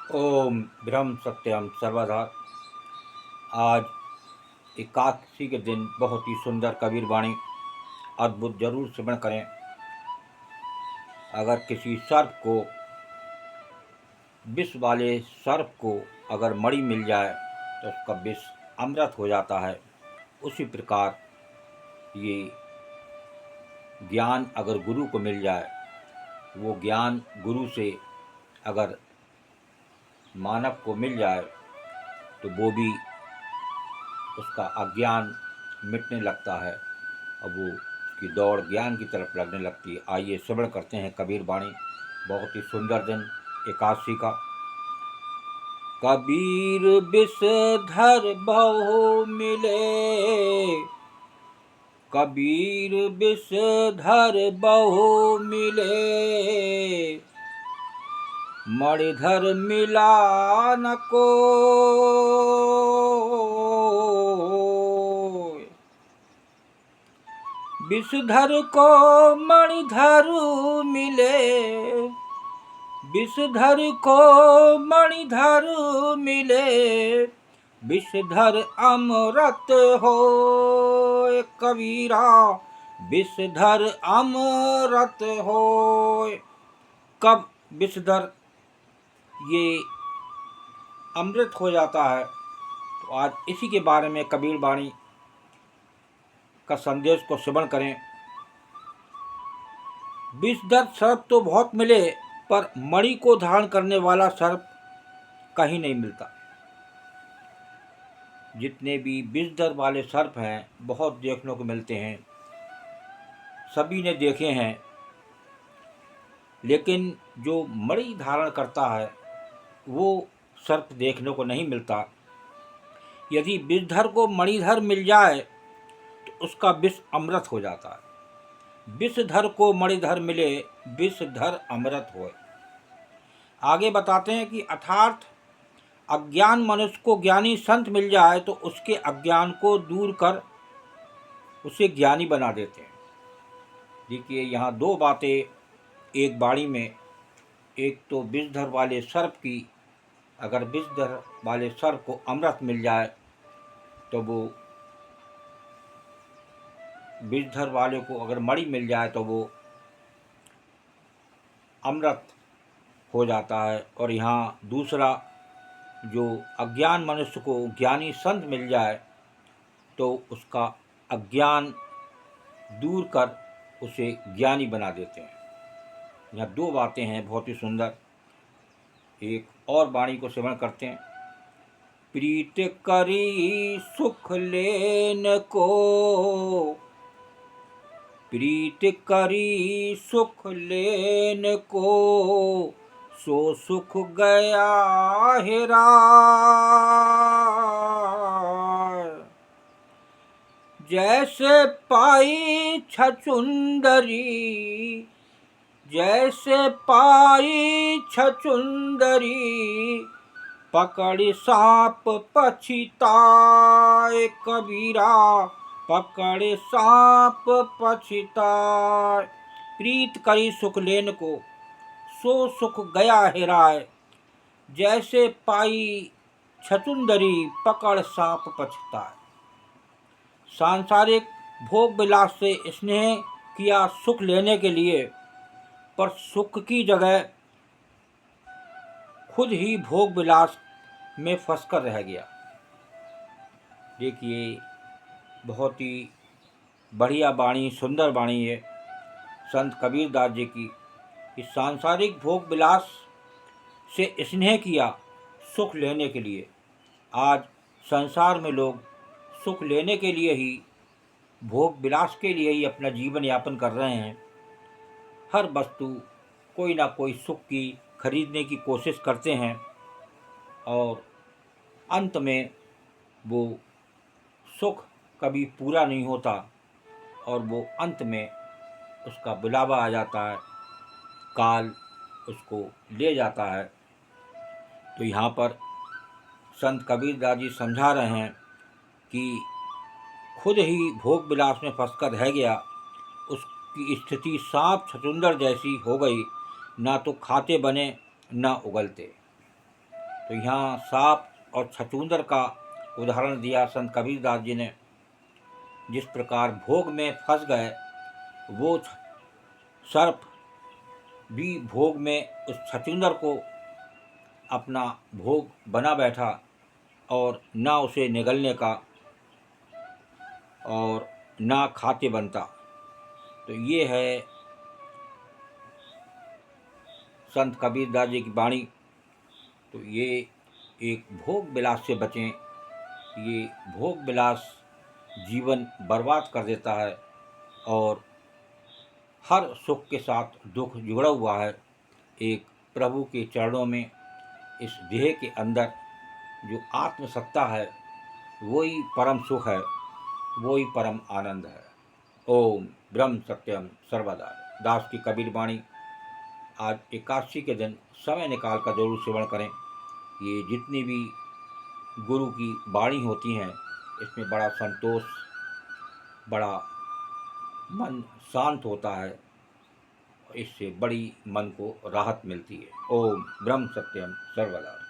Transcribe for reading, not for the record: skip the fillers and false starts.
ओम ब्रह्म सत्यम सर्वदा। आज एकादशी के दिन बहुत ही सुंदर कबीर वाणी अद्भुत जरूर श्रवण करें। अगर किसी सर्प को, विष वाले सर्प को अगर मणि मिल जाए तो उसका विष अमृत हो जाता है। उसी प्रकार ये ज्ञान अगर गुरु को मिल जाए, वो ज्ञान गुरु से अगर मानव को मिल जाए तो वो भी उसका अज्ञान मिटने लगता है और वो उसकी दौड़ ज्ञान की तरफ लगने लगती है। आइए श्रवण करते हैं कबीर वाणी। बहुत ही सुंदर दिन एकादशी का। कबीर विषधर बहु मिले, कबीर विषधर बहु मिले, मणिधर मिला न को। विषधर को मणिधर मिले, विषधर को मणिधर मिले, विषधर अमृत हो कबीरा, विषधर अमृत हो। कब विषधर ये अमृत हो जाता है, तो आज इसी के बारे में कबीर वाणी का संदेश को श्रवण करें। विषधर सर्प तो बहुत मिले, पर मणि को धारण करने वाला सर्प कहीं नहीं मिलता। जितने भी विषधर वाले सर्प हैं बहुत देखने को मिलते हैं, सभी ने देखे हैं, लेकिन जो मणि धारण करता है वो सर्प देखने को नहीं मिलता। यदि विषधर को मणिधर मिल जाए तो उसका विष अमृत हो जाता है। विषधर को मणिधर मिले, विषधर अमृत होए। आगे बताते हैं कि अर्थात अज्ञान मनुष्य को ज्ञानी संत मिल जाए तो उसके अज्ञान को दूर कर उसे ज्ञानी बना देते हैं। देखिए यहाँ दो बातें एक वाणी में। एक तो विषधर वाले सर्प की, अगर विषधर वाले सर्प को अमृत मिल जाए तो वो विषधर वाले को अगर मणि मिल जाए तो वो अमृत हो जाता है। और यहाँ दूसरा, जो अज्ञान मनुष्य को ज्ञानी संत मिल जाए तो उसका अज्ञान दूर कर उसे ज्ञानी बना देते हैं। यहाँ दो बातें हैं बहुत ही सुंदर। एक और वाणी को श्रवण करते हैं। प्रीत करी सुख लेन को, प्रीत करी सुख लेन को, सो सुख गया हेरा। जैसे पाई छचुंदरी, जैसे पाई छचुंदरी, पकड़ सांप पछिताए कबीरा, पकड़ सांप पछिताए। प्रीत करी सुख लेन को, सो सुख गया हेराए। जैसे पाई छचुंदरी, पकड़ सांप पछिताए। सांसारिक भोग विलास से स्नेह किया सुख लेने के लिए, पर सुख की जगह खुद ही भोग विलास में फंसकर रह गया। देखिए बहुत ही बढ़िया वाणी, सुंदर वाणी है संत कबीरदास जी की। इस सांसारिक भोग विलास से स्नेह किया सुख लेने के लिए। आज संसार में लोग सुख लेने के लिए ही, भोग विलास के लिए ही अपना जीवन यापन कर रहे हैं। हर वस्तु कोई ना कोई सुख की खरीदने की कोशिश करते हैं और अंत में वो सुख कभी पूरा नहीं होता और वो अंत में उसका बुलावा आ जाता है, काल उसको ले जाता है। तो यहाँ पर संत कबीरदास जी समझा रहे हैं कि खुद ही भोग विलास में फंसकर रह गया, उसकी स्थिति सांप छचुंदर जैसी हो गई, ना तो खाते बने ना उगलते। तो यहाँ सांप और छछूंदर का उदाहरण दिया संत कबीरदास जी ने। जिस प्रकार भोग में फंस गए, वो सर्प भी भोग में उस छछूंदर को अपना भोग बना बैठा और ना उसे निगलने का और ना खाते बनता। तो ये है संत कबीरदास जी की वाणी। तो ये एक भोग विलास से बचें। ये भोग विलास जीवन बर्बाद कर देता है और हर सुख के साथ दुख जुड़ा हुआ है। एक प्रभु के चरणों में इस देह के अंदर जो आत्मसत्ता है, वही परम सुख है, वही परम आनंद है। ओम ब्रह्म सत्यम सर्वदा। दास की कबीर वाणी। आज एकादशी के दिन समय निकाल कर जरूर श्रवण करें। ये जितनी भी गुरु की वाणी होती हैं, इसमें बड़ा संतोष, बड़ा मन शांत होता है। इससे बड़ी मन को राहत मिलती है। ओम ब्रह्म सत्यम सर्वदा।